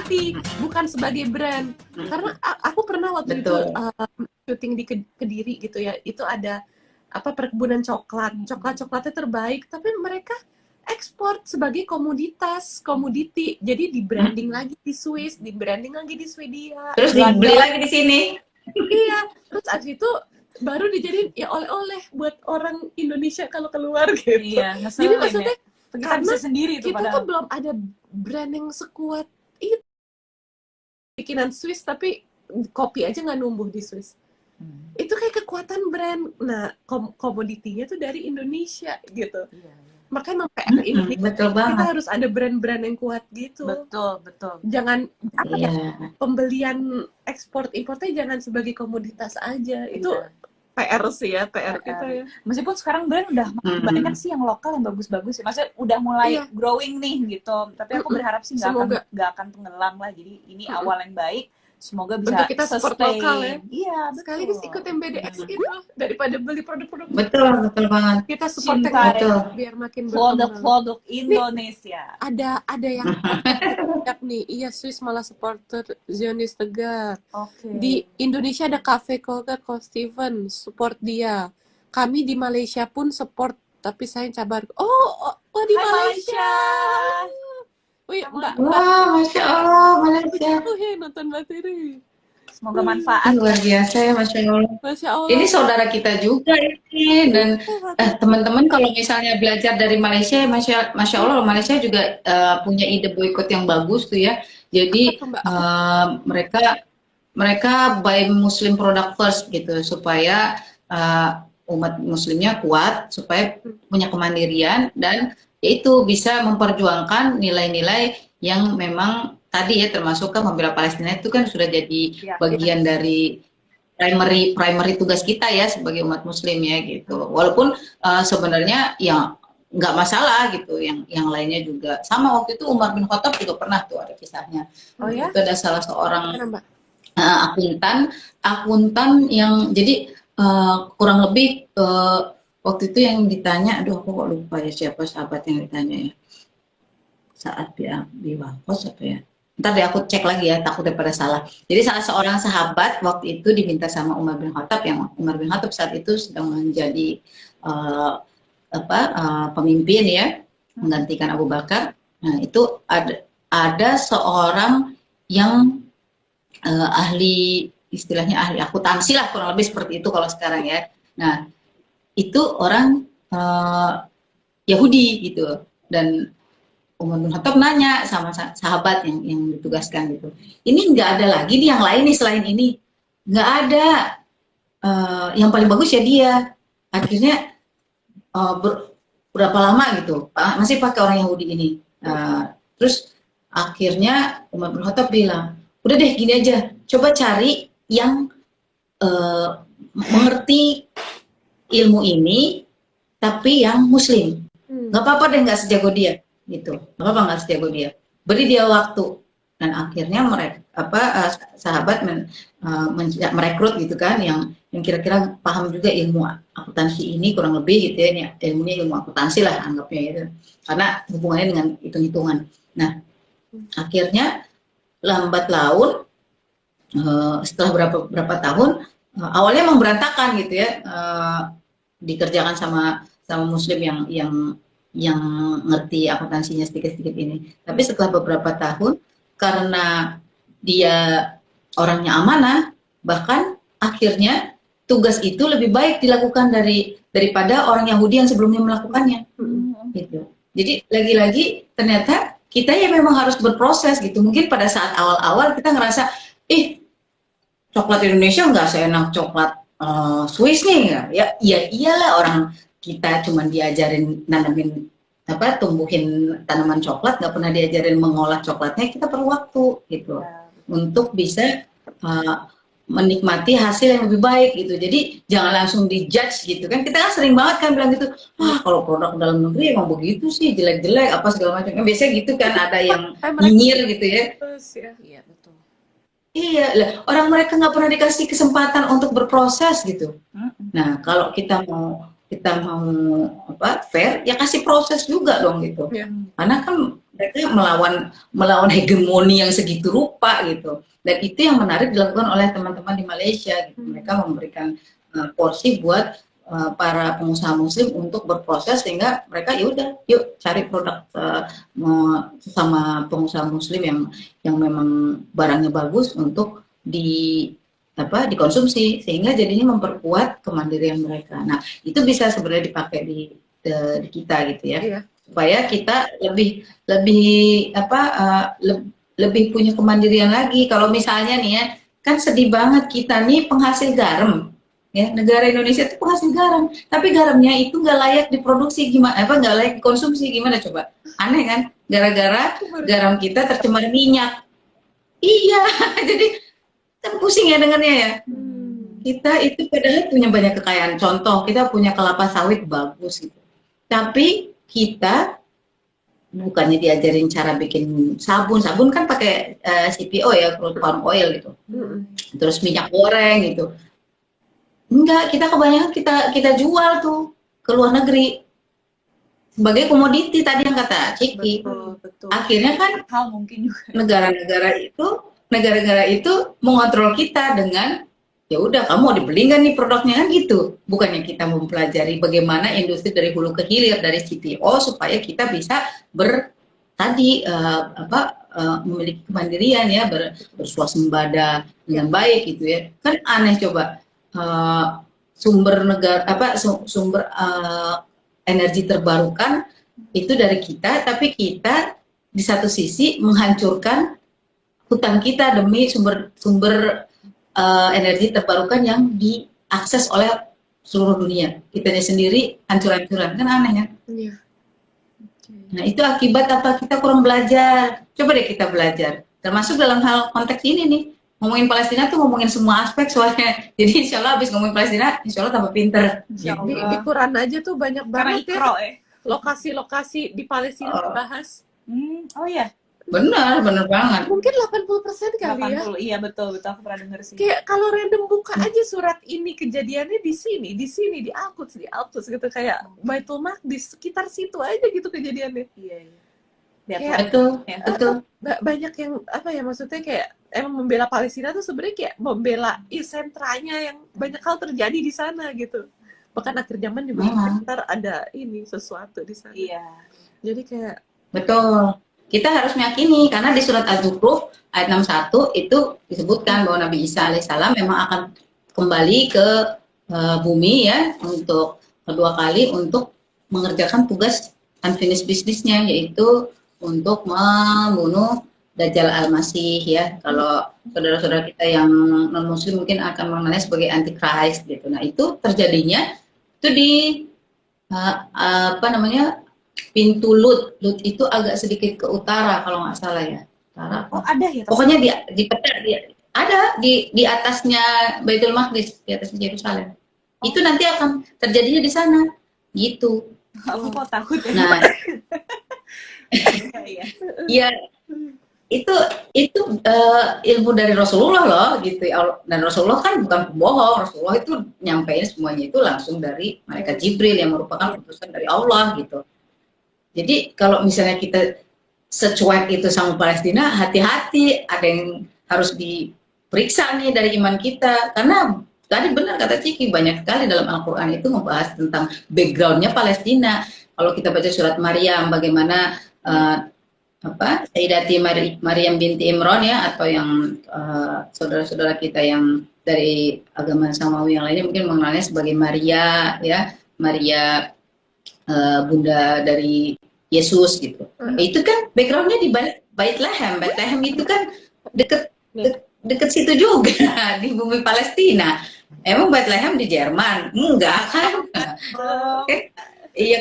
komoditi, bukan sebagai brand. Karena aku pernah waktu itu syuting di Kediri gitu ya, itu ada perkebunan coklatnya terbaik, tapi mereka ekspor sebagai komoditi, jadi di branding lagi di Swiss, di branding lagi di Swedia, terus dibeli lagi di sini. Iya, terus abis itu baru dijadiin ya oleh-oleh buat orang Indonesia kalau keluar gitu. Iya, jadi maksudnya kita karena bisa sendiri tuh, kita tuh belum ada brand yang sekuat itu bikinan Swiss, tapi kopi aja nggak numbuh di Swiss. Itu kayak kekuatan brand. Nah, komoditinya tuh dari Indonesia gitu. Makanya PR Indonesia betul banget. Kita harus ada brand-brand yang kuat gitu. Betul. Jangan pembelian ekspor importnya jangan sebagai komoditas aja. Itu PR sih ya, PR kita ya. Meskipun sekarang brand udah banyak sih yang lokal yang bagus-bagus ya. Maksudnya udah mulai growing nih gitu. Tapi aku berharap sih nggak akan tenggelam lah. Jadi ini awal yang baik. Semoga bisa untuk kita support lokal ya. Iya, sekaligus ikutin BDX itu daripada beli produk-produk. Betul banget. Kita support biar makin produk Indonesia. Nih, ada yang banyak nih. Iya, Swiss malah supporter Zionis Tegar. Di Indonesia ada Cafe Kolga Ko Steven, support dia. Kami di Malaysia pun support, tapi saya cabar. Oh di Malaysia. Wih, Mbak. Wah, Masya Allah, Malaysia. Nonton Mbak Tiri. Semoga manfaat. Luar biasa ya, Masya Allah. Ini saudara kita juga ini. Dan teman-teman kalau misalnya belajar dari Malaysia, Masya Allah, Malaysia juga punya ide boykot yang bagus tuh ya. Jadi mereka buy Muslim product first gitu, supaya umat Muslimnya kuat, supaya punya kemandirian, dan itu bisa memperjuangkan nilai-nilai yang memang tadi ya, termasuk kan membela Palestina itu kan sudah jadi bagian dari primary tugas kita ya sebagai umat Muslim ya gitu. Walaupun sebenarnya ya nggak masalah gitu, yang lainnya juga sama. Waktu itu Umar bin Khattab juga pernah tuh ada kisahnya. Itu ada salah seorang akuntan yang jadi kurang lebih waktu itu yang ditanya, aduh aku kok lupa ya siapa sahabat yang ditanya ya, saat di Waqos apa ya, ntar deh aku cek lagi ya, takut daripada salah. Jadi salah seorang sahabat waktu itu diminta sama Umar bin Khattab, yang Umar bin Khattab saat itu sedang menjadi pemimpin ya, menggantikan Abu Bakar. Nah itu ada seorang yang ahli, istilahnya ahli akuntansi lah, kurang lebih seperti itu kalau sekarang ya. Nah itu orang Yahudi gitu, dan Umar bin Khattab nanya sama sahabat yang ditugaskan gitu, ini nggak ada lagi nih yang lain nih selain ini? Nggak ada, yang paling bagus ya dia. Akhirnya berapa lama gitu masih pakai orang Yahudi ini. Terus akhirnya Umar bin Khattab bilang, udah deh gini aja, coba cari yang mengerti ilmu ini tapi yang Muslim, nggak apa-apa deh nggak sejago dia gitu, nggak sejago dia, beri dia waktu. Dan akhirnya mereka sahabat merekrut gitu kan, yang kira-kira paham juga ilmu akuntansi ini kurang lebih gitu ya, ilmunya ilmu akuntansi lah anggapnya gitu, karena hubungannya dengan hitung-hitungan. Nah akhirnya lambat laun setelah berapa tahun, awalnya emang berantakan gitu ya, dikerjakan sama Muslim yang ngerti akuntansinya sedikit-sedikit ini. Tapi setelah beberapa tahun, karena dia orangnya amanah, bahkan akhirnya tugas itu lebih baik dilakukan daripada orang Yahudi yang sebelumnya melakukannya. Gitu. Jadi lagi-lagi ternyata kita ya memang harus berproses gitu. Mungkin pada saat awal-awal kita ngerasa, coklat Indonesia nggak seenak coklat Swiss nih ya. Ya iyalah, orang kita cuma diajarin nanamin tumbuhin tanaman coklat, nggak pernah diajarin mengolah coklatnya. Kita perlu waktu gitu untuk bisa menikmati hasil yang lebih baik gitu. Jadi jangan langsung dijudge gitu kan. Kita kan sering banget kan bilang gitu, kalau produk dalam negeri emang begitu sih, jelek-jelek apa segala macam. Biasanya gitu kan, ada yang nyinyir gitu ya. Iya betul. Iya, orang mereka nggak pernah dikasih kesempatan untuk berproses gitu. Nah, kalau kita mau fair, ya kasih proses juga dong gitu. Karena kan mereka mereka melawan hegemoni yang segitu rupa gitu. Dan itu yang menarik dilakukan oleh teman-teman di Malaysia gitu. Mereka memberikan porsi buat para pengusaha muslim untuk berproses, sehingga mereka yaudah yuk cari produk sama pengusaha muslim yang memang barangnya bagus untuk dikonsumsi, sehingga jadinya memperkuat kemandirian mereka. Nah itu bisa sebenarnya dipakai di kita gitu ya, iya. Supaya kita lebih punya kemandirian lagi. Kalau misalnya nih ya, kan sedih banget kita nih penghasil garam. Ya, negara Indonesia itu penghasil garam, tapi garamnya itu nggak layak diproduksi, gimana? Nggak layak dikonsumsi, gimana coba? Aneh kan? Gara-gara garam kita tercemar minyak. Iya, jadi kan pusing ya dengarnya ya. Kita itu padahal punya banyak kekayaan. Contoh, kita punya kelapa sawit bagus gitu. Tapi kita bukannya diajarin cara bikin sabun kan pakai CPO ya, crude palm oil gitu. Terus minyak goreng gitu. Enggak, kita kebanyakan kita jual tuh ke luar negeri sebagai komoditi tadi yang kata Ciki. Betul. Akhirnya kan mungkin juga negara-negara itu mengontrol kita dengan ya udah kamu mau dibeli nggak nih produknya kan gitu. Bukannya kita mempelajari bagaimana industri dari hulu ke hilir dari CPO supaya kita bisa memiliki kemandirian ya, bersuasembada dengan baik gitu ya. Kan aneh coba. Sumber energi terbarukan itu dari kita, tapi kita di satu sisi menghancurkan hutan kita demi sumber energi terbarukan yang diakses oleh seluruh dunia. Kitanya sendiri hancur-hancuran, kan aneh ya? Iya. Nah itu akibat apa? Kita kurang belajar. Coba deh kita belajar, termasuk dalam hal konteks ini nih. Ngomongin Palestina tuh ngomongin semua aspek soalnya. Jadi insya Allah abis ngomongin Palestina, insya Allah tambah pinter. Di Quran aja tuh banyak banget ya lokasi-lokasi di Palestina dibahas. Oh ya. Benar banget. Mungkin 80% kali 80, ya. Iya betul aku pernah dengar sih. Kayak kalau random buka aja surat ini kejadiannya di sini, di Al-Quds gitu, kayak Baitul Maqdis, sekitar situ aja gitu kejadiannya. Iya. Kayak, betul. Banyak yang maksudnya kayak emang membela Palestina tuh sebenarnya kayak membela sentranya yang banyak hal terjadi di sana gitu. Bahkan akhir zaman juga ntar ada sesuatu di sana. Iya. Jadi kayak betul. Kita harus meyakini karena di surat Az-Zukhruf ayat 61 itu disebutkan bahwa Nabi Isa alaihissalam memang akan kembali ke bumi ya untuk kedua kali untuk mengerjakan tugas unfinished business-nya, yaitu untuk membunuh Dajjal Al-Masih ya. Kalau saudara-saudara kita yang non-muslim mungkin akan mengenalnya sebagai antichrist gitu. Nah itu terjadinya itu di pintu Lut itu agak sedikit ke utara kalau nggak salah ya. Utara. Oh ada ya? Pokoknya ada di atasnya Baitul Maqdis, di atasnya Yerusalem. Itu nanti akan terjadinya di sana gitu. Aku kok takut ya. Nah, ya itu ilmu dari Rasulullah loh gitu. Dan Rasulullah kan bukan pembohong. Rasulullah itu nyampein semuanya itu langsung dari malaikat Jibril yang merupakan utusan dari Allah gitu. Jadi kalau misalnya kita secuek itu sama Palestina, hati-hati, ada yang harus diperiksa nih dari iman kita. Karena tadi benar kata Ciki, banyak sekali dalam Al-Quran itu membahas tentang backgroundnya Palestina. Kalau kita baca surat Maryam, bagaimana Sayyidati Maryam binti Imran ya, atau yang saudara-saudara kita yang dari agama Samawi yang lainnya mungkin mengenalnya sebagai Maria ya, Maria bunda dari Yesus gitu. Itu kan backgroundnya di Bethlehem. Bethlehem itu kan deket situ juga di bumi Palestina. Emang Bethlehem di Jerman? Enggak kan? Iya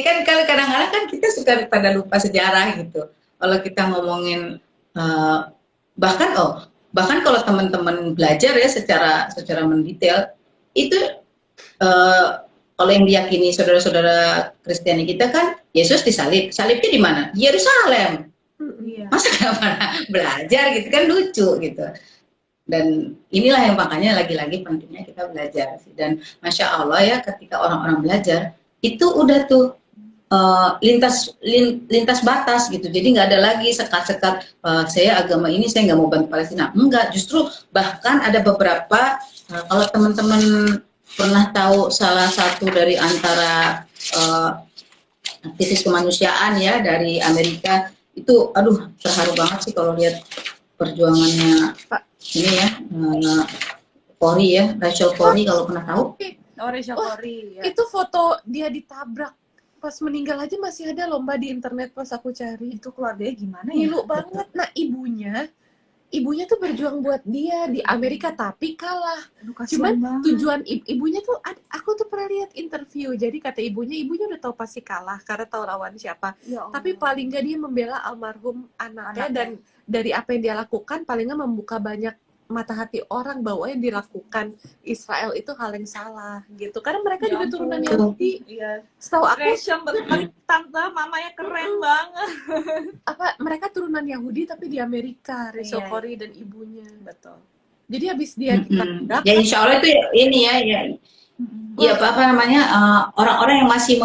kan kalau kadang-kadang kan kita suka pada lupa sejarah gitu. Kalau kita ngomongin bahkan kalau teman-teman belajar ya secara mendetail itu kalau yang diyakini saudara-saudara Kristiani kita kan Yesus disalib. Salibnya di mana? Di Yerusalem. Masa nggak pernah belajar gitu kan, lucu gitu. Dan inilah yang makanya lagi-lagi pentingnya kita belajar. Dan Masya Allah ya, ketika orang-orang belajar itu udah tuh lintas batas gitu. Jadi nggak ada lagi sekat-sekat saya agama ini saya nggak mau bantu Palestina. Enggak, justru bahkan ada beberapa kalau teman-teman pernah tahu salah satu dari antara aktivis kemanusiaan ya dari Amerika itu, aduh terharu banget sih kalau lihat perjuangannya ini ya, Corey ya, Rachel Corey kalau pernah tahu. Oh, Rachel Corey. Ya. Itu foto dia ditabrak pas meninggal aja masih ada lomba di internet pas aku cari. Itu keluarganya gimana ya? Ngilu banget. Nah ibunya tuh berjuang buat dia di Amerika tapi kalah. Cuman tujuan ibunya tuh, aku tuh pernah lihat interview, jadi kata ibunya udah tahu pasti kalah karena tahu lawan siapa. Ya, tapi paling nggak dia membela almarhum anaknya dan dari apa yang dia lakukan paling nggak membuka banyak mata hati orang bahwa yang dilakukan Israel itu hal yang salah gitu, karena mereka juga turunan Yahudi. Iya. Setahu aku tante mamanya keren banget. Mereka turunan Yahudi tapi di Amerika, Rachel Corey dan ibunya. Betul. Jadi habis dia ya insya Allah itu ini ya apa namanya, orang-orang yang masih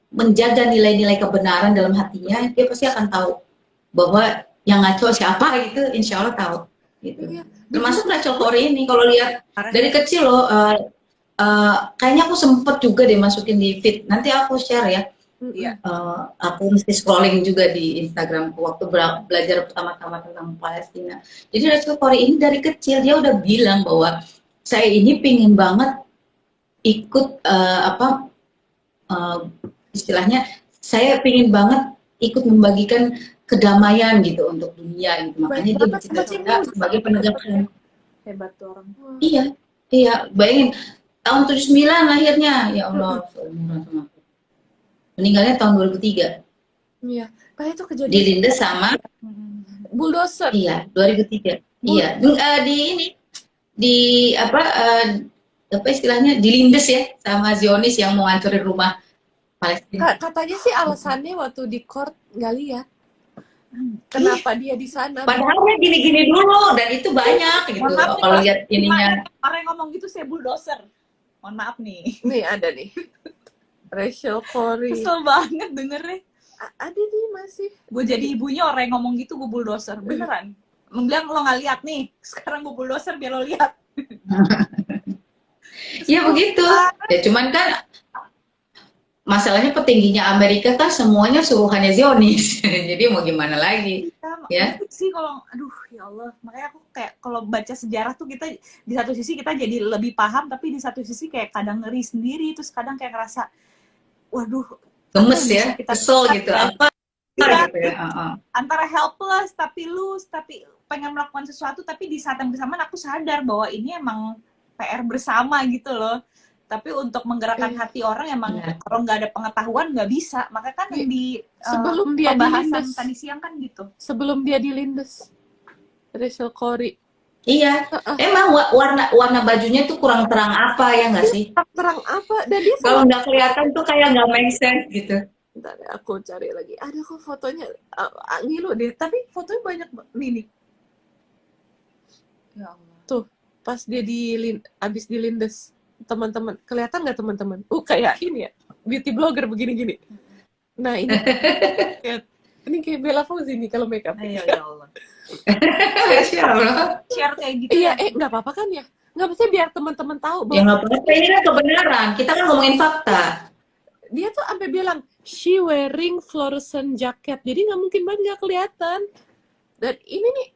menjaga nilai-nilai kebenaran dalam hatinya, dia pasti akan tahu bahwa yang ngaco siapa gitu, insya Allah tahu. Gitu. Iya. Termasuk Rachel Corey ini kalau lihat dari kecil loh, kayaknya aku sempet juga deh masukin di feed, nanti aku share ya. Aku mesti scrolling juga di Instagram waktu belajar pertama-tama tentang Palestina. Jadi Rachel Corey ini dari kecil dia udah bilang bahwa saya ini pingin banget ikut istilahnya saya pingin banget ikut membagikan kedamaian gitu untuk dunia gitu. Makanya dia bercita-cita sebagai penegak HAM. Hebat tuh orang. Iya, bayangin tahun 79 lahirnya, ya Allah, meninggalnya tahun 2003. Iya, kayak itu kejadian dilindas sama bulldozer. Iya, 2003. Iya, di apa istilahnya, dilindas ya sama Zionis yang mau ngancurin rumah Palestina. Katanya sih alasannya waktu di court nggak lihat. Kenapa dia di sana? Padahal gini-gini dulu dan itu banyak gitu. Kalau lihat ininya. Orang yang ngomong gitu saya bulldozer. Mohon maaf nih. Nih ada nih. Rachel Corey. Kesel banget dengernya. Ada nih masih. Gue jadi ibunya orang yang ngomong gitu gue bulldozer. Beneran. Lo bilang lo nggak lihat nih. Sekarang gue bulldozer biar lo lihat. Ya begitu. Ya cuman kan masalahnya petingginya Amerika kan semuanya suruhannya Zionis. Jadi mau gimana lagi? Ya sih kalau aduh ya Allah, makanya aku kayak kalau baca sejarah tuh kita di satu sisi kita jadi lebih paham, tapi di satu sisi kayak kadang ngeri sendiri, terus kadang kayak ngerasa waduh gemes ya, kesel gitu apa gitu ya. Antara helpless tapi pengen melakukan sesuatu, tapi di saat yang bersamaan aku sadar bahwa ini emang PR bersama gitu loh. Tapi untuk menggerakkan hati orang emang kalau nggak ada pengetahuan nggak bisa. Maka kan yang di sebelum dia pembahasan tadi siang kan gitu. Sebelum dia dilindas, Rachel Corey. Iya, emang warna bajunya tuh kurang terang apa ya nggak sih? Terang apa? Dan dia kalau nggak kelihatan tuh kayak nggak make sense gitu. Bentar, aku cari lagi. Ada kok fotonya, ngilu deh. Tapi fotonya banyak nih. Ya Allah. Tuh, pas dia abis dilindas. Teman-teman, kelihatan nggak teman-teman? Kayak ini ya, beauty blogger begini-gini. Nah ini, ini kayak Bella Fauzi nih kalau makeup. Ya Allah. Share kayak gitu. Iya, nggak apa-apa kan ya? Nggak bisa biar teman-teman tahu bahwa. Ya nggak apa-apa, ini kan kebenaran. Kita kan ngomongin fakta. Dia tuh sampai bilang, she wearing fluorescent jacket, jadi nggak mungkin banget nggak kelihatan. Dan ini nih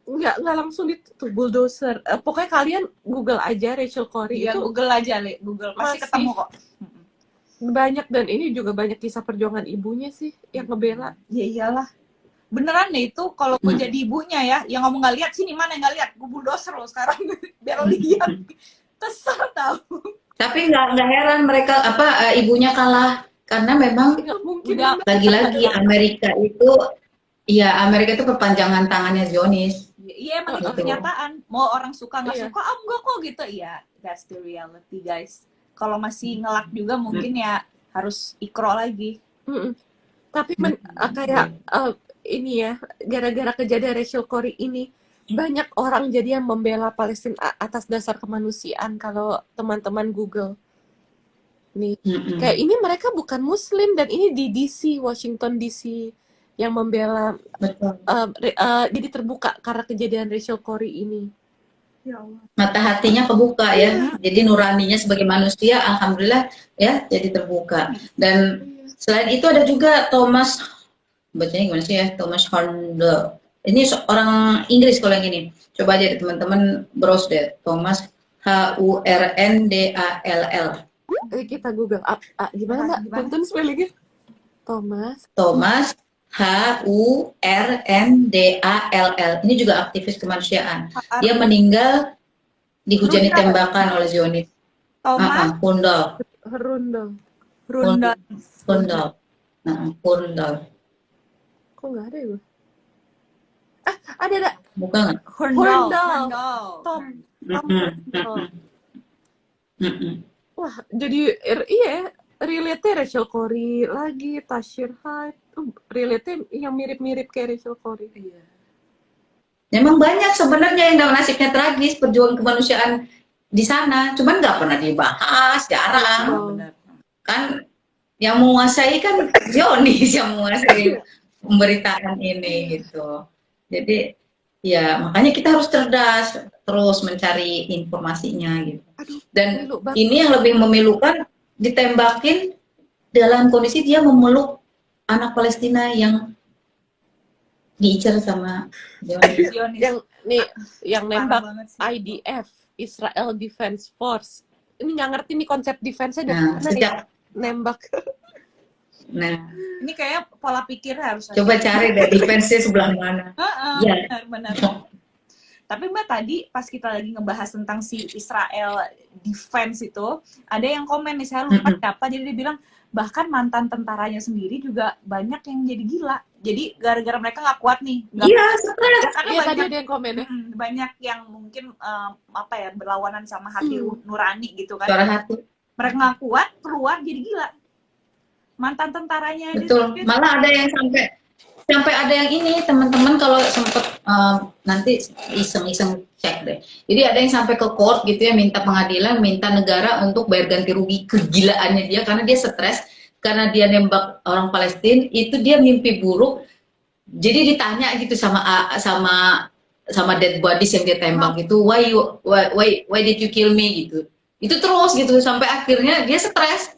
nggak langsung tuh bulldozer. Pokoknya kalian Google aja Rachel Corey itu. Google aja, Google pasti ketemu kok. Banyak, dan ini juga banyak kisah perjuangan ibunya sih yang ngebela. Ya iyalah. Beneran deh itu kalau gue jadi ibunya ya, yang ngomong nggak lihat sini mana yang nggak lihat, gue bulldozer lo sekarang biar lo lihat. Kesel tau. Tapi nggak heran mereka ibunya kalah karena memang lagi-lagi Amerika itu perpanjangan tangannya Zionis. Iya emang itu kenyataan. Mau orang suka nggak suka, enggak kok gitu. Iya, that's the reality guys. Kalau masih ngelak juga mungkin ya harus ikro lagi. Tapi kayak ini ya, gara-gara kejadian Rachel Corey ini banyak orang jadi yang membela Palestina atas dasar kemanusiaan kalau teman-teman Google. nih. Kayak ini mereka bukan Muslim dan ini di DC, Washington DC yang membela. Betul. Jadi terbuka karena kejadian Rachel Corrie ini. Ya Allah. Mata hatinya kebuka ya. Jadi nuraninya sebagai manusia, alhamdulillah ya, jadi terbuka. Dan selain itu ada juga Thomas, bacanya gimana sih ya, Thomas Horndal. Ini orang Inggris kalau yang ini. Coba aja deh teman-teman browse deh, Thomas Hurndall. Kita Google. Gimana Mbak? Punten spellingnya? Thomas Hurndall. Ini juga aktivis kemanusiaan. Dia meninggal dihujani tembakan oleh Zionis. Thomas Hurndall. Kok nggak ada ya gue? Ada. Bukan nggak? Horndal. Tom Horndal. Wah, jadi iya, relate Rachel Corrie lagi, Tashir Hyde, relate yang mirip-mirip kayak Rachel Corrie. Iya. Memang banyak sebenarnya yang nasibnya tragis, perjuangan kemanusiaan di sana, cuman nggak pernah dibahas, jarang. Kan yang menguasai kan Zionis yang menguasai pemberitaan ini gitu. Jadi ya makanya kita harus cerdas, terus mencari informasinya gitu. Dan ini yang lebih memilukan, ditembakin dalam kondisi dia memeluk anak Palestina yang diincar sama Zionis. yang nembak IDF, Israel Defense Force. Ini nggak ngerti nih konsep defense-nya dari mana nih nembak. Nah, ini kayak pola pikir harus coba cari deh defense-nya sebelah mana. Iya, benar. Tapi Mbak tadi pas kita lagi ngebahas tentang si Israel defense itu, ada yang komen nih, saya lupa siapa, jadi dia bilang bahkan mantan tentaranya sendiri juga banyak yang jadi gila. Jadi gara-gara mereka nggak kuat nih. Iya, stres. Karena tadi ada yang komen ya. Banyak yang mungkin berlawanan sama hati nurani gitu kan. Suara hati. Mereka nggak kuat, keluar jadi gila. Mantan tentaranya. Betul. Malah ada yang sampai ada yang ini, teman-teman kalau sempet nanti iseng-iseng cek deh. Jadi ada yang sampai ke court gitu ya, minta pengadilan, minta negara untuk bayar ganti rugi kegilaannya dia karena dia stres, karena dia nembak orang Palestina, itu dia mimpi buruk. Jadi ditanya gitu sama dead bodies yang dia tembak itu, why did you kill me gitu. Itu terus gitu sampai akhirnya dia stres.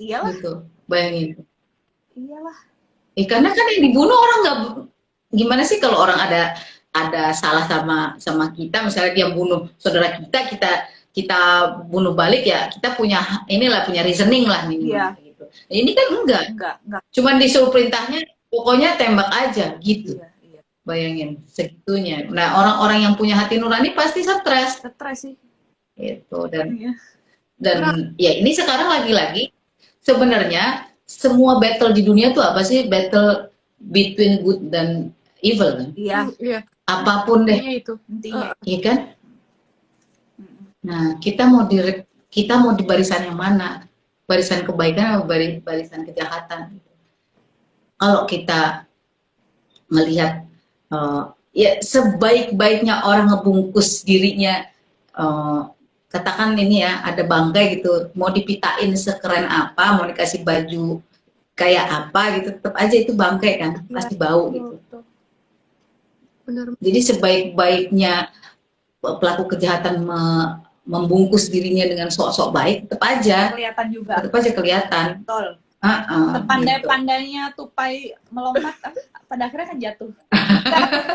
Iyalah. Gitu. Bayangin. Iyalah. Karena kan yang dibunuh orang nggak, gimana sih kalau orang ada salah sama kita, misalnya dia bunuh saudara kita bunuh balik ya, kita punya reasoning lah minimal gitu. Ini kan enggak. Cuman disuruh perintahnya pokoknya tembak aja gitu. Iya. Bayangin segitunya. Nah, orang-orang yang punya hati nurani pasti stres sih. Gitu. Dan ya ini sekarang lagi-lagi sebenarnya semua battle di dunia tuh apa sih? Battle between good dan evil kan? Iya. Apapun deh. Itu intinya. Iya kan? Nah, kita mau di barisan yang mana? Barisan kebaikan atau barisan kejahatan? Kalau kita melihat ya sebaik-baiknya orang ngebungkus dirinya, katakan ini ya, ada bangkai gitu, mau dipitain sekeren apa, mau dikasih baju kayak apa gitu, tetap aja itu bangkai kan, pasti bau gitu. Benar. Jadi sebaik-baiknya pelaku kejahatan membungkus dirinya dengan sok-sok baik, tetap aja kelihatan juga. Tetap aja kelihatan. Betul. Sepandai-pandainya tupai melompat, pada akhirnya kan jatuh.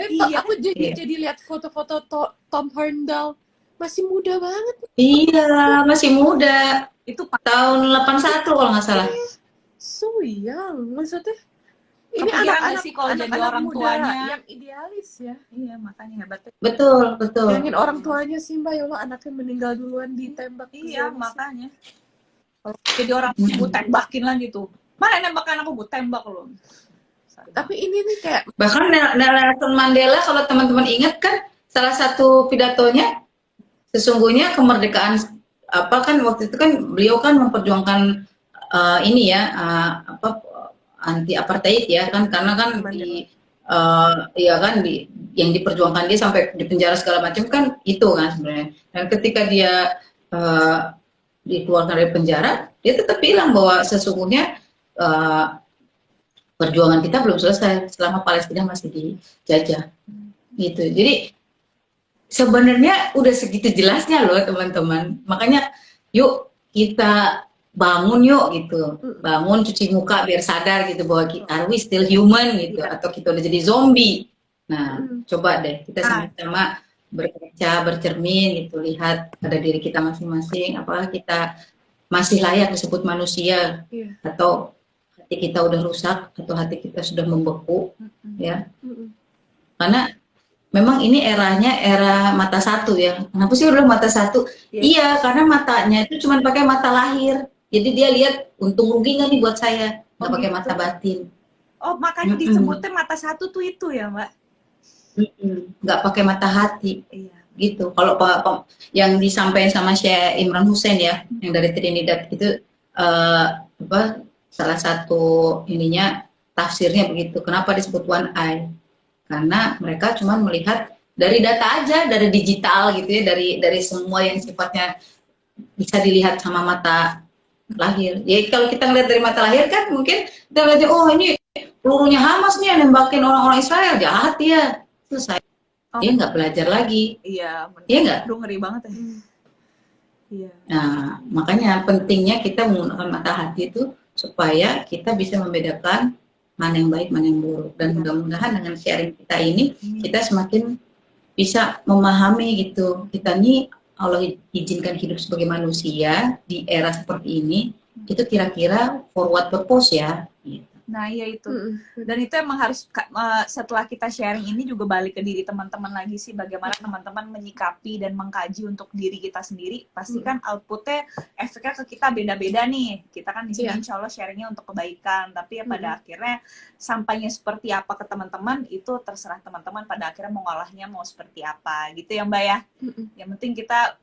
Iya, aku jadi lihat foto-foto Tom Horndal. Masih muda banget. Iya, masih muda. Itu tahun 81 kalau nggak salah. So young, maksudnya. Ini anak-anak sih kalau jadi orang tuanya yang idealis ya. Iya, makanya hebatnya. Betul. Bayangin orang tuanya sih Mbak, ya Allah, anaknya meninggal duluan ditembak. Iya, makanya. Kalau jadi orang gue tembakin lah gitu. Mana nembakan aku gue tembak loh. Tapi ini nih kayak bahkan Nelson Mandela kalau teman-teman ingat kan salah satu pidatonya, sesungguhnya kemerdekaan kan waktu itu kan beliau kan memperjuangkan ini ya anti apartheid ya kan, karena kan yang diperjuangkan dia sampai di penjara segala macam kan itu kan sebenarnya. Dan ketika dia dikeluarkan dari penjara, dia tetap bilang bahwa sesungguhnya perjuangan kita belum selesai selama Palestina masih dijajah gitu. Jadi sebenarnya udah segitu jelasnya loh teman-teman, makanya yuk kita bangun yuk gitu, bangun cuci muka biar sadar gitu bahwa kita are we still human gitu, atau kita udah jadi zombie. Nah coba deh kita sama-sama berkaca, bercermin gitu, lihat pada diri kita masing-masing, apakah kita masih layak disebut manusia, atau hati kita udah rusak, atau hati kita sudah membeku, ya. Karena memang ini eranya era mata satu ya. Kenapa sih udah mata satu? Iya, karena matanya itu cuma pakai mata lahir. Jadi dia lihat untung rugi nggak nih buat saya, nggak pakai mata batin. Oh, makanya disebutnya mata satu tuh itu ya, Mbak? Nggak pakai mata hati. Gitu. Kalau yang disampaikan sama Syekh Imran Hussein ya, yang dari Trinidad itu salah satu ininya tafsirnya begitu. Kenapa disebut one eye? Karena mereka cuma melihat dari data aja, dari digital gitu ya, dari semua yang sifatnya bisa dilihat sama mata lahir. Ya kalau kita ngelihat dari mata lahir kan mungkin kita lihat, oh ini pelurunya Hamas nih yang nembakin orang-orang Israel, jahat ya, selesai. Dia nggak belajar lagi. Iya, iya nggak? Aduh, ngeri banget ya. Iya. Nah, makanya pentingnya kita menggunakan mata hati itu supaya kita bisa membedakan mana yang baik, mana yang buruk. Dan mudah-mudahan dengan sharing kita ini, kita semakin bisa memahami gitu. Kita nih Allah izinkan hidup sebagai manusia di era seperti ini, itu kira-kira for what purpose ya? Gitu. Nah, iya itu. Dan itu emang harus setelah kita sharing ini juga balik ke diri teman-teman lagi sih, bagaimana teman-teman menyikapi dan mengkaji untuk diri kita sendiri. Pasti kan outputnya, efeknya ke kita beda-beda nih. Kita kan di sini insya Allah sharingnya untuk kebaikan, tapi ya pada akhirnya sampainya seperti apa ke teman-teman itu terserah teman-teman pada akhirnya mau ngolahnya mau seperti apa gitu ya Mbak ya. Yang penting kita.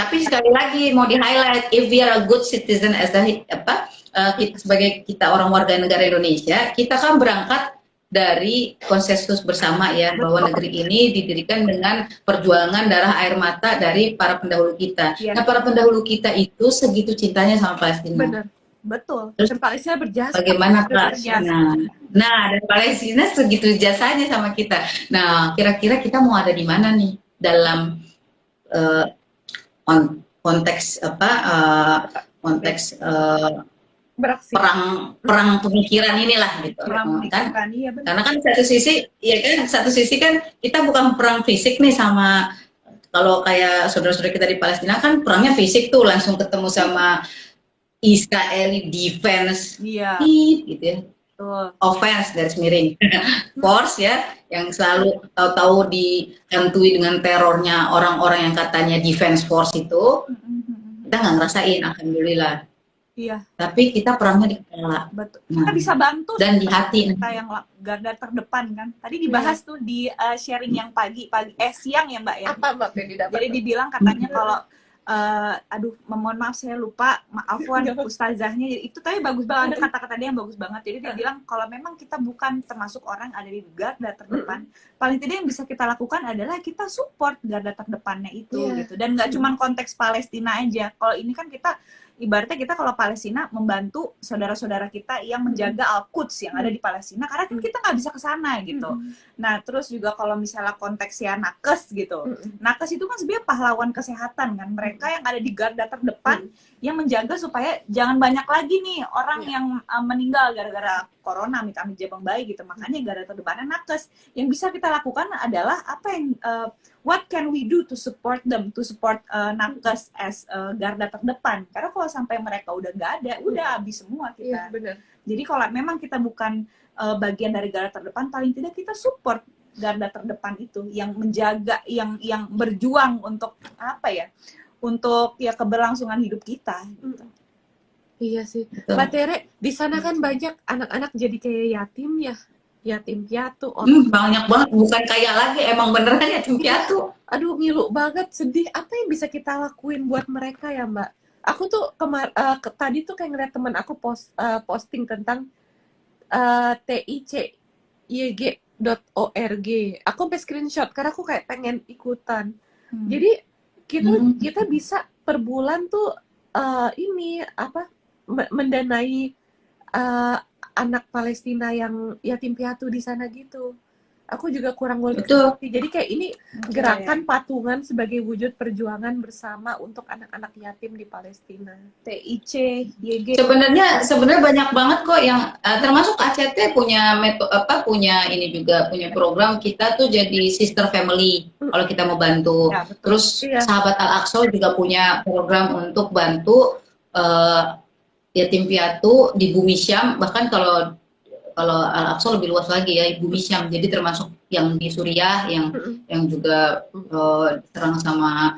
Tapi sekali lagi mau di highlight, if we are a good citizen as kita sebagai orang warga negara Indonesia, kita kan berangkat dari konsensus bersama ya, bahwa negeri ini didirikan dengan perjuangan darah air mata dari para pendahulu kita. Nah, para pendahulu kita itu segitu cintanya sama Palestina. Benar, betul. Terus Palestina berjasa. Bagaimana Palestina? Nah, dan Palestina segitu jasanya sama kita. Nah, kira-kira kita mau ada di mana nih dalam konteks perang pemikiran inilah gitu. Kan? Karena kan satu sisi kan kita bukan perang fisik nih sama, kalau kayak saudara-saudara kita di Palestina kan perangnya fisik tuh, langsung ketemu sama Israeli defense gitu ya. Offense garis miring force ya, yang selalu tahu-tahu dihantui dengan terornya orang-orang yang katanya defense force itu. Kita nggak ngerasain, alhamdulillah. Iya. Tapi kita perangnya di kepala. Betul. Kita bisa bantu dan di hati. Kita yang garda terdepan kan. Tadi dibahas tuh di sharing yang siang ya Mbak ya. Apa Mbak Fedi dapat? Jadi dibilang katanya kalau mohon maaf saya lupa, maafwan ustazahnya itu, tapi bagus banget, kata-kata dia yang bagus banget. Jadi dia bilang kalau memang kita bukan termasuk orang ada di garda terdepan, paling tidak yang bisa kita lakukan adalah kita support garda terdepannya itu gitu. Dan nggak cuma konteks Palestina aja. Kalau ini kan kita ibaratnya kita kalau Palestina membantu saudara-saudara kita yang menjaga Al-Quds yang ada di Palestina, karena kan kita nggak bisa ke sana gitu. Nah, terus juga kalau misalnya konteksnya nakes gitu. Nakes itu kan sebenarnya pahlawan kesehatan kan. Mereka yang ada di garda terdepan yang menjaga supaya jangan banyak lagi nih orang yang meninggal gara-gara corona, amit-amit jabang bayi gitu. Makanya garda terdepannya nakes. Yang bisa kita lakukan adalah apa yang what can we do to support them, to support nakes as garda terdepan. Karena kalau sampai mereka udah nggak ada, udah habis semua kita. Iya, benar. Jadi kalau memang kita bukan bagian dari garda terdepan, paling tidak kita support garda terdepan itu yang menjaga, yang berjuang untuk apa ya? Untuk ya keberlangsungan hidup kita. Gitu. Iya sih. Mbak Tere, di sana kan banyak anak-anak jadi kayak yatim ya. Yatim piatu. Banyak banget, bukan kayak lagi, emang beneran yatim piatu. Aduh, ngilu banget, sedih. Apa yang bisa kita lakuin buat mereka ya Mbak? Aku tuh tadi tuh kayak ngeliat teman aku posting tentang TICYG.org. Aku sampai screenshot karena aku kayak pengen ikutan. Jadi kita bisa per bulan tuh ini apa mendanai anak Palestina yang yatim piatu di sana gitu. Aku juga kurang mengerti. Jadi kayak ini gerakan patungan sebagai wujud perjuangan bersama untuk anak-anak yatim di Palestina. TIC, YG. Sebenarnya banyak banget kok yang termasuk ACT punya punya ini juga punya program kita tuh jadi sister family kalau kita mau bantu. Ya, Terus Sahabat Al-Aqsa juga punya program untuk bantu yatim piatu di Bumi Syam, bahkan kalau Al-Aqsa lebih luas lagi ya, Bumi Syam. Jadi termasuk yang di Suriah yang juga diserang sama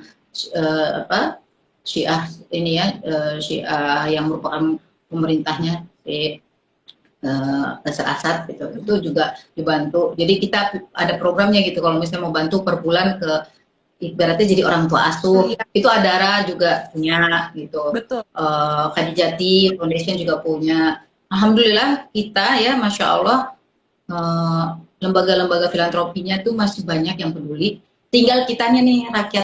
Syiah ini ya, Syiah yang merupakan pemerintahnya di Assad gitu. Itu juga dibantu. Jadi kita ada programnya gitu, kalau misalnya mau bantu per bulan ke ibaratnya jadi orang tua asuh. Itu Adara juga punya gitu. Khadijati Foundation juga punya. Alhamdulillah kita ya, Masya Allah, lembaga-lembaga filantropinya tuh masih banyak yang peduli. Tinggal kitanya nih, rakyat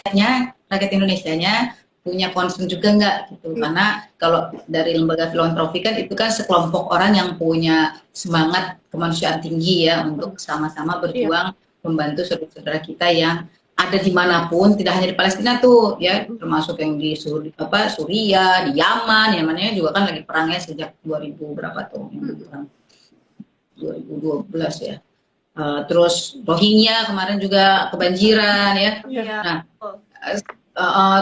Indonesianya punya concern juga nggak gitu. Karena kalau dari lembaga filantropi kan itu kan sekelompok orang yang punya semangat kemanusiaan tinggi ya, untuk sama-sama berjuang membantu saudara-saudara kita yang ada dimanapun, tidak hanya di Palestina tuh ya, termasuk yang di Suriah, di Yaman, Yamannya juga kan lagi perangnya sejak 2000 berapa tuh, 2012 ya. Terus Rohingya kemarin juga kebanjiran ya. Nah,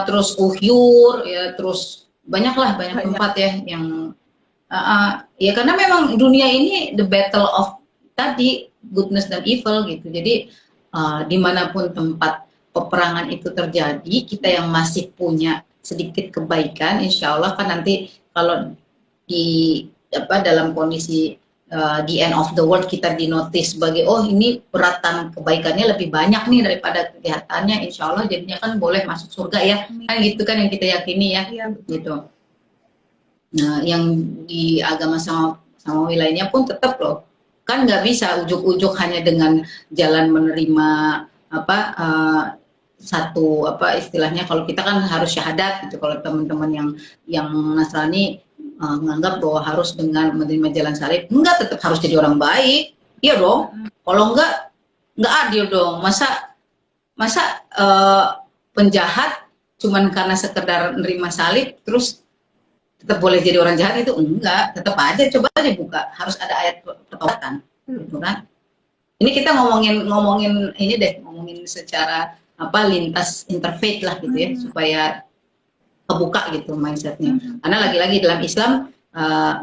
terus Uhyur ya, terus banyak tempat ya yang ya, karena memang dunia ini the battle of tadi goodness dan evil gitu. Jadi dimanapun tempat peperangan itu terjadi, kita yang masih punya sedikit kebaikan, insya Allah kan nanti kalau di dalam kondisi the end of the world kita dinotis sebagai ini beratan kebaikannya lebih banyak nih daripada kejahatannya, insya Allah jadinya kan boleh masuk surga ya. Kan gitu kan yang kita yakini ya, gitu. Nah, yang di agama samawi lainnya pun tetap loh, kan nggak bisa ujuk-ujuk hanya dengan jalan menerima satu istilahnya, kalau kita kan harus syahadat gitu. Kalau teman-teman yang Nasrani menganggap bahwa harus dengan menerima jalan salib, enggak, tetap harus jadi orang baik, iya dong. Kalau enggak adil dong. Masa penjahat cuman karena sekedar menerima salib terus tetap boleh jadi orang jahat? Itu enggak, tetap aja. Coba aja buka, harus ada ayat pertobatan, gitu kan. Ini kita ngomongin ini deh, ngomongin secara lintas interfaith lah gitu ya, supaya kebuka gitu mindsetnya. Karena lagi-lagi dalam Islam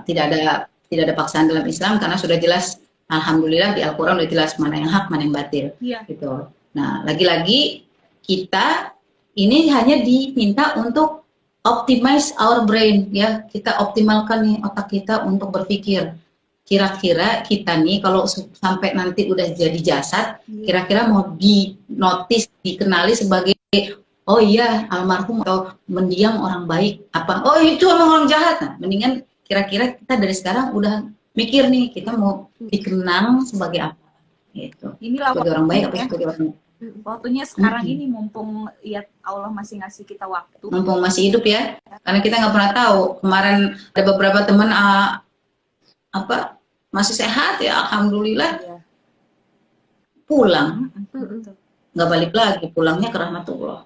tidak ada paksaan dalam Islam, karena sudah jelas, alhamdulillah di Al-Quran sudah jelas mana yang hak, mana yang batil, gitu. Nah, lagi-lagi kita ini hanya diminta untuk optimize our brain ya, kita optimalkan nih otak kita untuk berpikir. Kira-kira kita nih kalau sampai nanti udah jadi jasad, kira-kira mau di-notice, dikenali sebagai oh iya almarhum atau mendiang orang baik, apa oh itu emang orang jahat. Nah, mendingan kira-kira kita dari sekarang udah mikir nih, kita mau dikenang sebagai apa gitu. Inilah sebagai orang baik atau sebagai orang waktunya sekarang ini, mumpung ya Allah masih ngasih kita waktu, mumpung masih hidup ya, karena kita nggak pernah tahu. Kemarin ada beberapa teman masih sehat ya, alhamdulillah, pulang nggak balik lagi, pulangnya ke rahmatullah.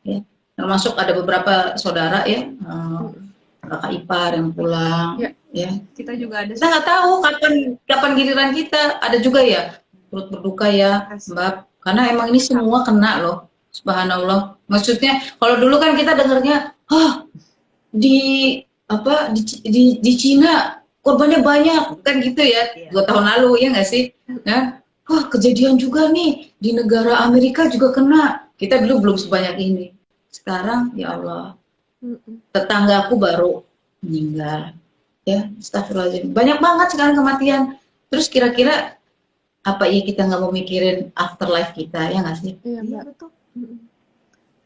Ya, termasuk ada beberapa saudara ya, kakak ipar yang pulang ya. Kita juga ada, kita nggak tahu kapan giliran kita. Ada juga ya turut berduka ya Mbak, karena emang ini semua kena loh, subhanallah. Maksudnya kalau dulu kan kita dengarnya di Cina korbannya banyak kan gitu ya, 2 tahun lalu ya nggak sih, ya kejadian juga nih di negara Amerika juga kena. Kita dulu belum sebanyak ini. Sekarang ya Allah, tetanggaku baru meninggal ya, astagfirullahaladzim, banyak banget sekarang kematian. Terus kira-kira apa kita nggak mau mikirin afterlife kita, ya nggak sih? Iya betul.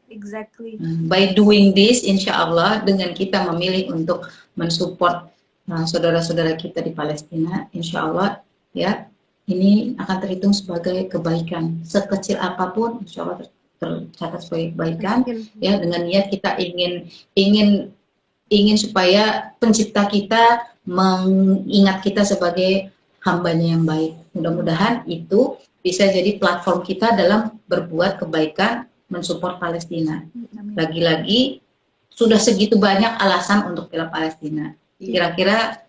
Exactly. By doing this, insya Allah dengan kita memilih untuk mensupport saudara-saudara kita di Palestina, insya Allah ya, ini akan terhitung sebagai kebaikan sekecil apapun, insya Allah tercatat sebagai kebaikan, Mungkin. ya dengan niat kita ingin supaya pencipta kita mengingat kita sebagai hambanya yang baik. Mudah-mudahan itu bisa jadi platform kita dalam berbuat kebaikan, mensupport Palestina. Lagi-lagi sudah segitu banyak alasan untuk bela Palestina. Kira-kira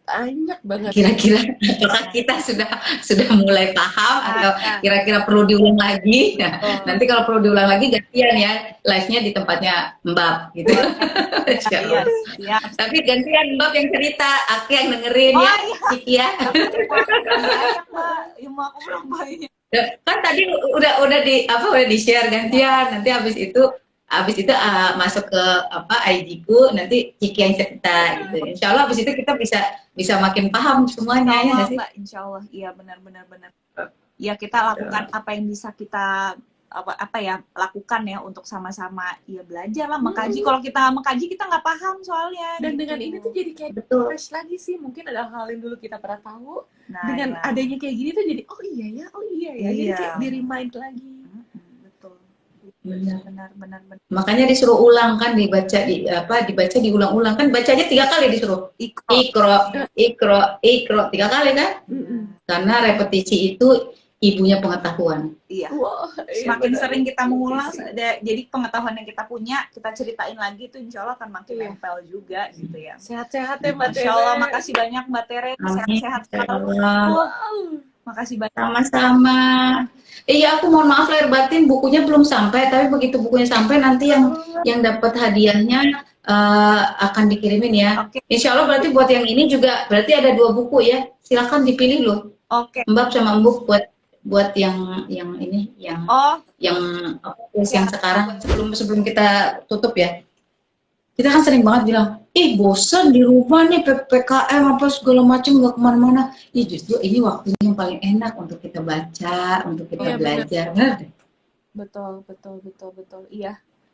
Banyak banget. apakah kita sudah mulai paham atau kira-kira perlu diulang lagi? Nah, nanti kalau perlu diulang lagi gantian ya live-nya di tempatnya Mbak gitu. Iya. Tapi gantian Mbak yang cerita, Aki yang dengerin ya, Ciki ya. Banyak Mbak, ilmu aku belum banyak. Kan tadi udah di share gantian. Nanti habis itu masuk ke IG ku, nanti Ciki yang cerita gitu. Insya Allah habis itu kita bisa makin paham semuanya ya nggak sih? Mbak, Insya Allah, iya benar. Ya kita lakukan apa yang bisa kita lakukan ya untuk sama-sama ya belajar lah mengkaji. Kalau kita mengkaji kita nggak paham soalnya. Dan gitu. dengan ini tuh jadi kayak Betul. fresh lagi sih. Mungkin ada hal yang dulu kita pernah tahu. Nah, Dengan ya. adanya kayak gini tuh jadi oh iya ya. Jadi Iya. kayak di remind lagi. Betul. Benar. Benar. Makanya disuruh ulang kan, dibaca diulang-ulang kan, bacanya 3 kali disuruh. Ikro 3 kali kan? Karena repetisi itu ibunya pengetahuan. Iya. Wow, Semakin benar. sering kita mengulang, jadi pengetahuan yang kita punya kita ceritain lagi itu insya Allah akan makin nempel juga gitu ya. Sehat-sehat ya Mbak Tere. Insya Allah, makasih banyak Mbak Tere, sehat-sehat selalu. Makasih banyak. Sama-sama. Iya, aku mohon maaf lahir batin bukunya belum sampai, tapi begitu bukunya sampai nanti yang dapat hadiahnya akan dikirimin ya. Oke. Insya Allah berarti buat yang ini juga berarti ada 2 buku ya. Silakan dipilih loh. Oke. Mbak sama Mbuk buat yang ini yang sekarang sebelum kita tutup ya. Kita kan sering banget bilang, bosan di rumah nih PPKM apa segala macam nggak kemana-mana. Justru ini waktunya yang paling enak untuk kita baca, untuk kita belajar. Benar. Betul.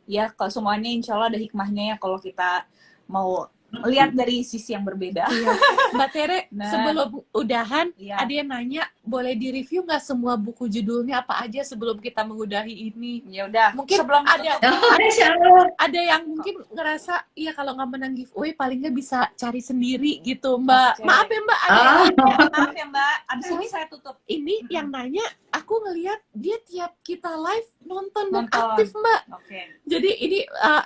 Iya, kalau semuanya insya Allah ada hikmahnya ya kalau kita mau lihat dari sisi yang berbeda. Iya. Mbak Tere, sebelum udahan, Iya. ada yang nanya, boleh di-review nggak semua buku judulnya apa aja sebelum kita mengudahi ini? Ya udah, Mungkin sebelum ada yang mungkin ngerasa, iya kalau nggak menang giveaway, paling nggak bisa cari sendiri gitu, Mbak. Oke. Maaf ya Mbak, ada maaf ya Mbak, abis ini saya tutup. ini yang nanya, aku ngelihat dia tiap kita live nonton dan Nonton. aktif Mbak. Oke. Jadi ini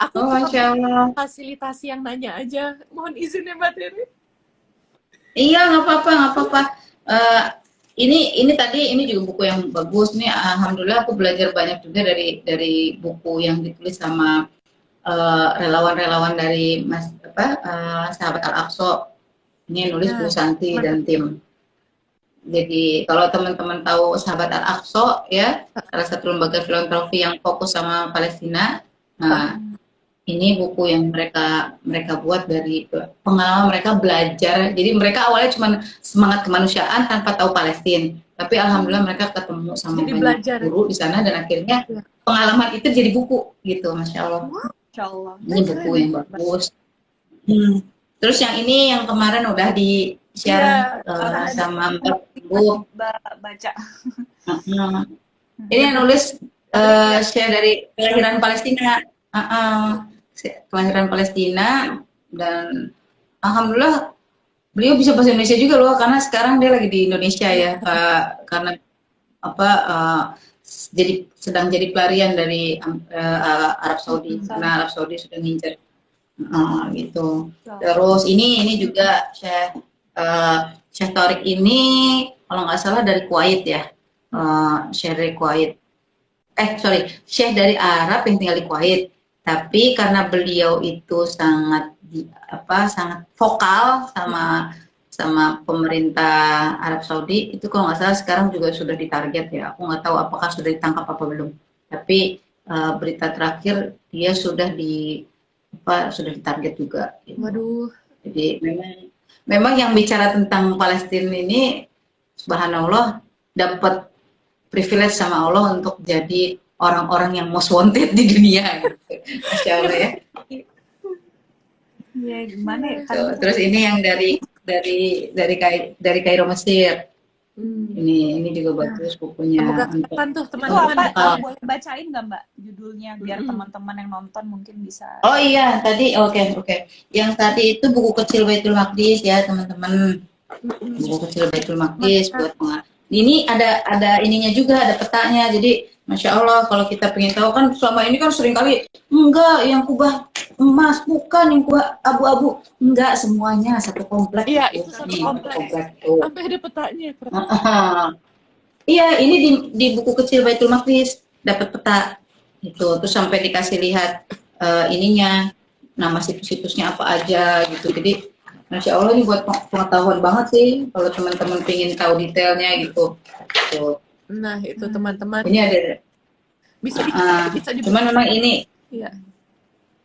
aku Masya Allah. fasilitasi yang nanya aja. Mohon izin ya Mbak Tere. Iya, nggak apa-apa. Ini tadi juga buku yang bagus nih. Alhamdulillah aku belajar banyak juga dari buku yang ditulis sama relawan-relawan dari Sahabat Al-Aqsa. Ini nulis Bu Santi dan tim. Jadi kalau teman-teman tahu Sahabat Al-Aqsa ya, salah satu lembaga filantropi yang fokus sama Palestina. Nah, ini buku yang mereka buat dari pengalaman mereka belajar. Jadi mereka awalnya cuma semangat kemanusiaan tanpa tahu Palestina. Tapi alhamdulillah mereka ketemu sama banyak guru di sana dan akhirnya pengalaman itu jadi buku gitu, Masya Allah. Insya Allah. Ini buku yang bagus. Terus yang ini yang kemarin udah di share sama Mbak Bu. Baca. Ini yang nulis share dari kelahiran Palestina. Kelahiran Palestina, dan alhamdulillah beliau bisa bahasa Indonesia juga loh, karena sekarang dia lagi di Indonesia ya, karena sedang jadi pelarian dari Arab Saudi, karena Arab Saudi sudah ngincer gitu. Terus ini juga Syekh Tariq ini kalau nggak salah dari Kuwait ya, Syekh dari Kuwait. Syekh dari Arab yang tinggal di Kuwait. Tapi karena beliau itu sangat vokal sama pemerintah Arab Saudi, itu kalau nggak salah sekarang juga sudah ditarget ya. Aku nggak tahu apakah sudah ditangkap apa belum. Tapi berita terakhir dia sudah ditarget juga. Gitu. Waduh. Jadi memang yang bicara tentang Palestina ini, subhanallah, dapat privilege sama Allah untuk jadi orang-orang yang most wanted di dunia, gitu. Masya Allah ya. Iya, gimana ya? Terus ini yang dari Kairo Mesir. Ini juga bagus bukunya. Semoga Untuk kapan tuh Itu teman-teman apa? Boleh bacain nggak Mbak judulnya biar teman-teman yang nonton mungkin bisa. Oh iya, tadi oke. Yang tadi itu buku kecil Baitul Maqdis ya, teman-teman. Buku kecil Baitul Maqdis buat ini ada ininya juga, ada petanya. Jadi Masya Allah, kalau kita pengen tahu kan selama ini kan sering kali enggak yang kubah emas, bukan yang kubah abu-abu, enggak, semuanya satu komplek. Iya, itu satu kompleks. Tuh. Sampai ada petanya. Iya, ini di buku kecil Baitul Maqdis dapat peta itu, terus sampai dikasih lihat ininya, nama situs-situsnya apa aja gitu. Jadi Masya Allah, ini buat pengetahuan banget sih kalau teman-teman pengen tahu detailnya gitu. Tuh. Nah, itu teman-teman. Ini ada bisa cuman memang ini iya.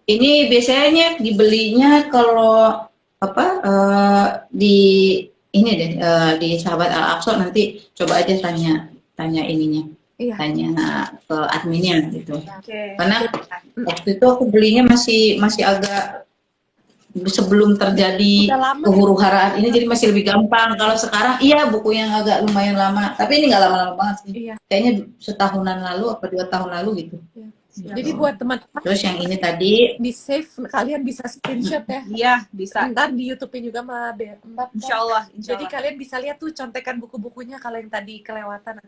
Ini biasanya dibelinya kalau apa di ini deh di Sahabat Al-Aqsa, nanti coba aja tanya ininya. Iya. Tanya ke adminnya gitu. Okay. Karena waktu itu aku belinya masih agak sebelum terjadi kehuru-haraan ini, jadi masih lebih gampang. Kalau sekarang iya buku yang agak lumayan lama, tapi ini nggak lama-lama banget sih. Iya. Kayaknya setahunan lalu apa 2 tahun lalu gitu. Iya. Jadi buat teman-teman, terus yang ini tadi di save, kalian bisa screenshot ya. Iya, bisa. Ntar di YouTube-nya juga Mbak. Insya Allah. Jadi kalian bisa lihat tuh contekan buku-bukunya kalau yang tadi kelewatan.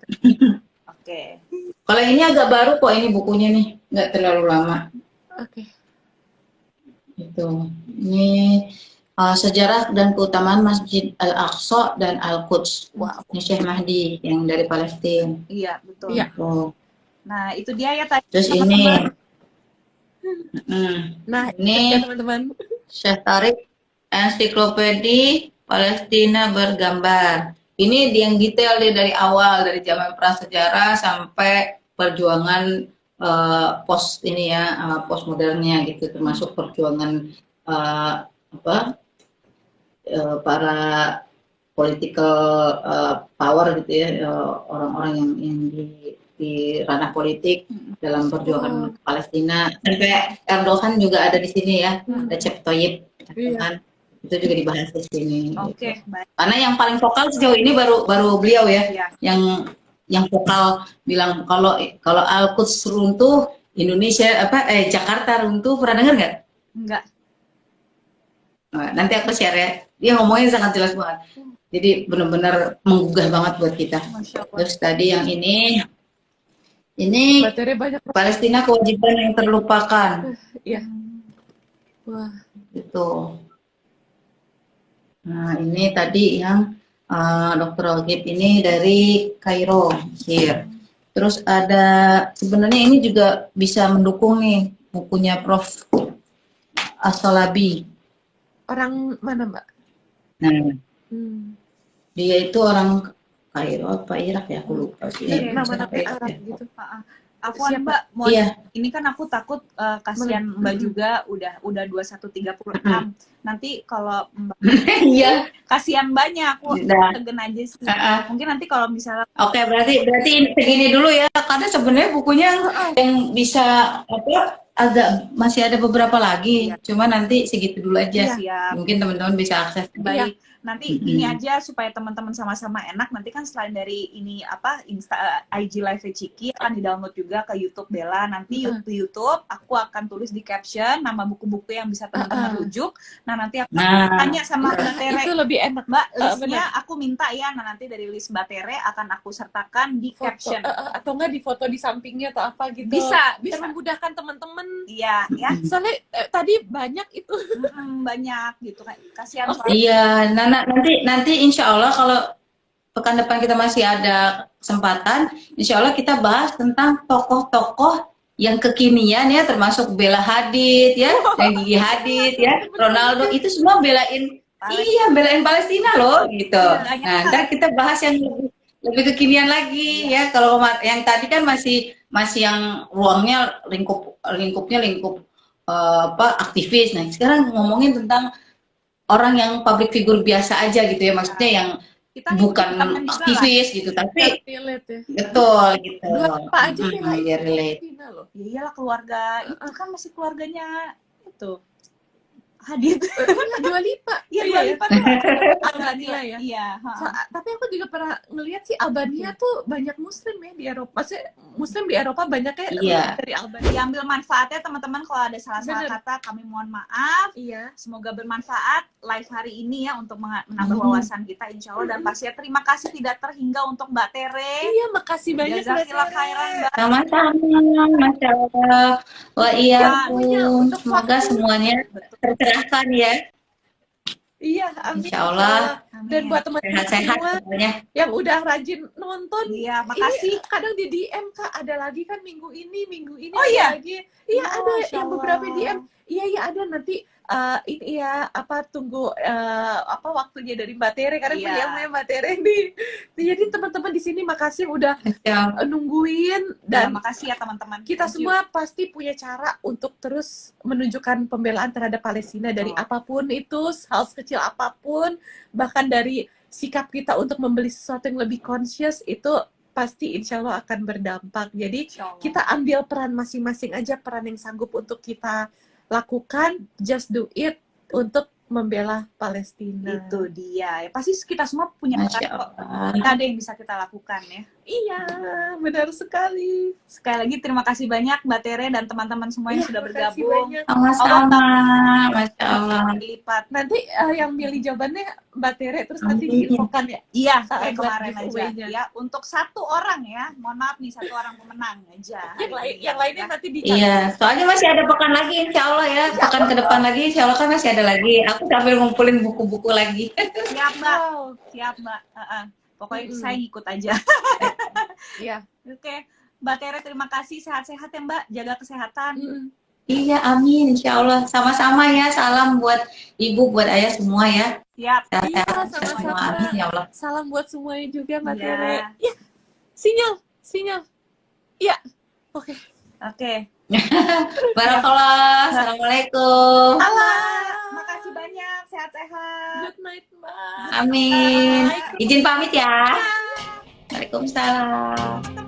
Oke. Kalau ini agak baru kok, ini bukunya nih, nggak terlalu lama. Oke. Itu. Ini sejarah dan keutamaan Masjid Al-Aqsa dan Al-Quds. Wow. Ini Syekh Mahdi yang dari Palestina. Iya, betul. Iya. Nah, itu dia ya tadi. Terus ini. Nah, ini teman-teman. Syekh Tariq, ensiklopedi Palestina bergambar. Ini yang detail dia dari awal, dari zaman prasejarah sampai perjuangan post ini ya, post modernnya gitu, termasuk perjuangan para political power gitu ya, orang-orang yang di ranah politik dalam perjuangan Palestina. Sampai Erdogan juga ada di sini ya, Recep Tayyip Erdogan. Itu juga dibahas di sini. Oke, gitu. baik. Karena yang paling vokal sejauh ini baru beliau ya, yang vokal bilang kalau Al-Quds runtuh, Indonesia Jakarta runtuh. Pernah dengar nggak? Enggak. Nah, nanti aku share ya. Dia ngomongnya sangat jelas banget. Jadi benar-benar menggugah banget buat kita. Terus tadi yang ini Palestina kewajiban yang terlupakan. Iya. Wah. Itu. Nah, ini tadi yang Dr. Algib ini dari Kairo, Mesir. Terus ada, sebenarnya ini juga bisa mendukung nih bukunya Prof. As-Salabi. Orang mana, Mbak? Nah, dia itu orang Kairo apa Irak ya, aku lupa sih. Nama-nama Arab gitu. Afwan Mbak, ini kan aku takut kasihan Mbak juga udah 21.36. Nanti kalau Mbak kasihan banyak, aku tegen aja sih. Mungkin nanti kalau misalnya Oke, berarti segini dulu ya, karena sebenarnya bukunya yang bisa agak masih ada beberapa lagi, cuma nanti segitu dulu aja. Mungkin teman-teman bisa akses. Baik. Nanti ini aja supaya teman-teman sama-sama enak. Nanti kan selain dari ini IG Live Ciki akan di-download juga ke YouTube Bella. Nanti di YouTube aku akan tulis di caption nama buku-buku yang bisa teman-teman rujuk. Nah, nanti aku tanya sama Mbak Tere. Itu lebih enak, Mbak. Listnya aku minta ya. Nah, nanti dari list Mbak Tere akan aku sertakan di caption. Atau enggak di foto di sampingnya atau apa gitu. Bisa memudahkan teman-teman. Iya, ya. Soalnya tadi banyak itu. Banyak gitu kan. Kasihan Iya, nanti insya Allah kalau pekan depan kita masih ada kesempatan, insya Allah kita bahas tentang tokoh-tokoh yang kekinian ya, termasuk Bella Hadid ya, dan Gigi Hadid ya, Ronaldo, itu semua belain Palestina loh gitu. Nah, ntar kita bahas yang lebih kekinian lagi ya. Kalau yang tadi kan masih yang ruangnya lingkupnya aktivis. Nah, sekarang ngomongin tentang orang yang public figure biasa aja gitu ya, maksudnya yang bukan aktivis gitu, tapi betul gitu. Apa aja relate. Iyalah keluarga itu kan masih keluarganya itu Hadit. Dua Lipa. Iya, Dua Lipa tuh Albania ya. Iya. Tapi aku juga pernah ngelihat sih Albania tuh banyak Muslim ya di Eropa. Maksudnya Muslim di Eropa banyaknya dari Albania. Diambil manfaatnya teman-teman, kalau ada salah-salah kata kami mohon maaf. Iya. Semoga bermanfaat live hari ini ya untuk menambah wawasan kita insya Allah. Dan pastinya terima kasih tidak terhingga untuk Mbak Tere. Iya, makasih banyak Mbak Jazakallah khairan, Mbak. Sama-sama, Masya Allah. Wa iya pun. Semoga semuanya tercerahkan ya. Iya, amin. Insya Allah. Dan buat teman-teman semua yang udah rajin nonton, iya, makasih. Kadang di DM Kak, ada lagi kan minggu ini oh, iya? lagi. Iya, ada yang beberapa DM. Iya ada nanti ini ya tunggu waktunya dari Mbak Tere karena punya Mbak Tere nih. Jadi teman-teman di sini makasih udah nungguin dan makasih ya teman-teman. Kita semua pasti punya cara untuk terus menunjukkan pembelaan terhadap Palestina dari apapun itu, hal sekecil apapun, bahkan dari sikap kita untuk membeli sesuatu yang lebih conscious itu pasti insya Allah akan berdampak. Jadi kita ambil peran masing-masing aja, peran yang sanggup untuk kita lakukan, just do it untuk membela Palestina. Itu dia. Ya, pasti kita semua punya peran kok. Tidak ada yang bisa kita lakukan ya. Iya, benar sekali. Sekali lagi terima kasih banyak Mbak Tere dan teman-teman semua yang sudah bergabung. Sama-sama, Masya Allah. Lipat. Nanti yang milih jawabannya Mbak Tere, terus nanti diinfokan ya? Iya, kayak kemarin aja. Ya, untuk satu orang ya, mohon maaf nih, satu orang pemenang aja. Yang lainnya nanti dicatat. Iya, soalnya masih ada pekan lagi insya Allah ya. Pekan ke depan lagi insya Allah kan masih ada lagi. Aku sambil ngumpulin buku-buku lagi. Siap Mbak, siap Mbak. Pokoknya saya ngikut aja. Iya. Oke, Mbak Tere terima kasih, sehat-sehat ya Mbak, jaga kesehatan. Iya, amin, insya Allah. Sama-sama ya, salam buat ibu, buat ayah semua ya. Siap. Iya, sama-sama. Amin, ya Allah. Salam buat semuanya juga Mbak Tere. Ya, sinyal. Iya, oke. Barakallah, assalamualaikum. Makasih banyak, sehat-sehat. Good night, Mbak. Amin. Izin pamit ya. Waalaikumsalam.